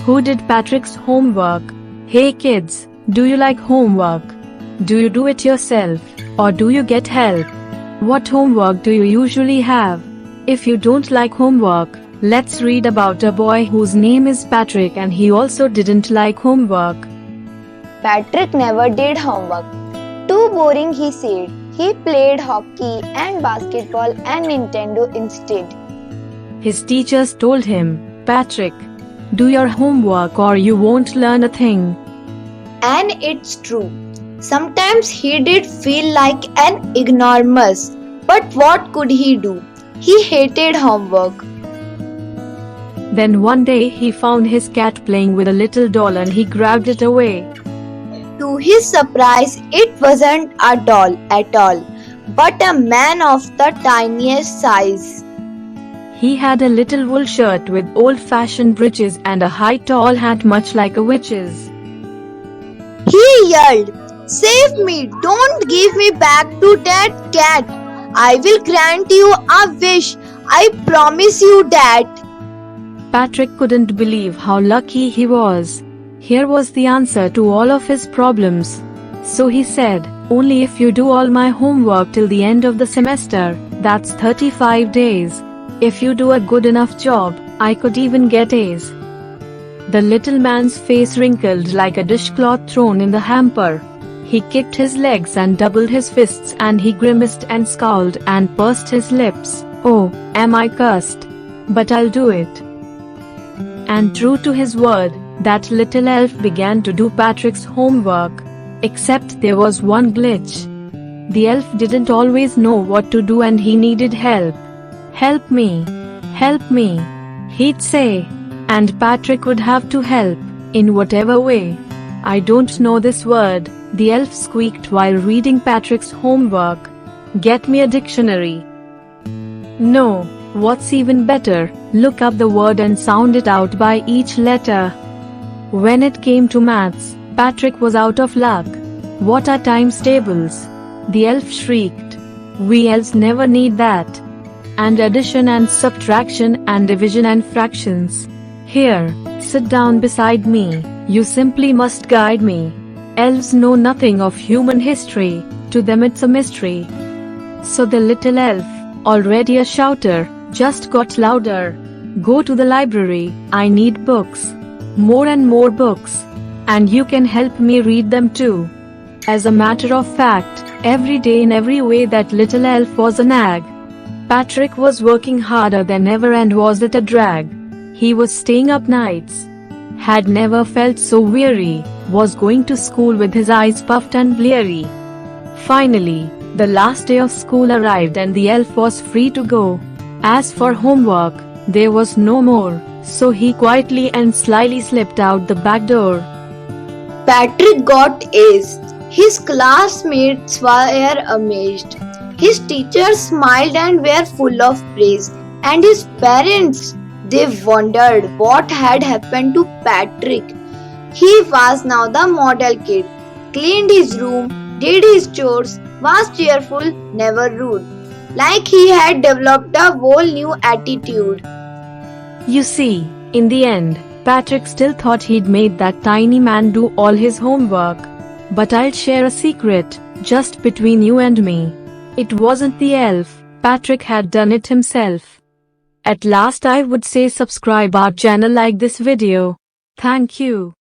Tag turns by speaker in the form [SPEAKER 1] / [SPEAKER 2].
[SPEAKER 1] Who did Patrick's homework? Hey kids, do you like homework? Do you do it yourself, or do you get help? What homework do you usually have? If you don't like homework, let's read about a boy whose name is Patrick and he also didn't like homework.
[SPEAKER 2] Patrick never did homework. Too boring, he said. He played hockey and basketball and Nintendo instead.
[SPEAKER 1] His teachers told him, Patrick, do your homework or you won't learn a thing.
[SPEAKER 2] And it's true. Sometimes he did feel like an ignoramus. But what could he do? He hated homework.
[SPEAKER 1] Then one day he found his cat playing with a little doll and he grabbed it away.
[SPEAKER 2] To his surprise, it wasn't a doll at all, but a man of the tiniest size.
[SPEAKER 1] He had a little wool shirt with old-fashioned breeches and a high tall hat much like a witch's.
[SPEAKER 2] He yelled, "Save me! Don't give me back to that cat! I will grant you a wish! I promise you that!"
[SPEAKER 1] Patrick couldn't believe how lucky he was. Here was the answer to all of his problems. So he said, only if you do all my homework till the end of the semester, that's 35 days. If you do a good enough job, I could even get A's. The little man's face wrinkled like a dishcloth thrown in the hamper. He kicked his legs and doubled his fists and he grimaced and scowled and pursed his lips. Oh, am I cursed? But I'll do it. And true to his word, that little elf began to do Patrick's homework. Except there was one glitch. The elf didn't always know what to do and he needed help. Help me! Help me! He'd say. And Patrick would have to help, in whatever way. I don't know this word, the elf squeaked while reading Patrick's homework. Get me a dictionary. No, what's even better, look up the word and sound it out by each letter. When it came to maths, Patrick was out of luck. What are times tables? The elf shrieked. We elves never need that. And addition and subtraction and division and fractions. Here, sit down beside me, you simply must guide me. Elves know nothing of human history, to them it's a mystery. So the little elf, already a shouter, just got louder. Go to the library, I need books. More and more books. And you can help me read them too. As a matter of fact, every day in every way that little elf was a nag. Patrick was working harder than ever and was it a drag. He was staying up nights. Had never felt so weary, was going to school with his eyes puffed and bleary. Finally, the last day of school arrived and the elf was free to go. As for homework, there was no more, so he quietly and slyly slipped out the back door.
[SPEAKER 2] Patrick got A's. His classmates were amazed. His teachers smiled and were full of praise. And his parents, they wondered what had happened to Patrick. He was now the model kid. Cleaned his room, did his chores, was cheerful, never rude. Like he had developed a whole new attitude.
[SPEAKER 1] You see, in the end, Patrick still thought he'd made that tiny man do all his homework. But I'll share a secret, just between you and me. It wasn't the elf, Patrick had done it himself. At last I would say subscribe our channel, like this video. Thank you.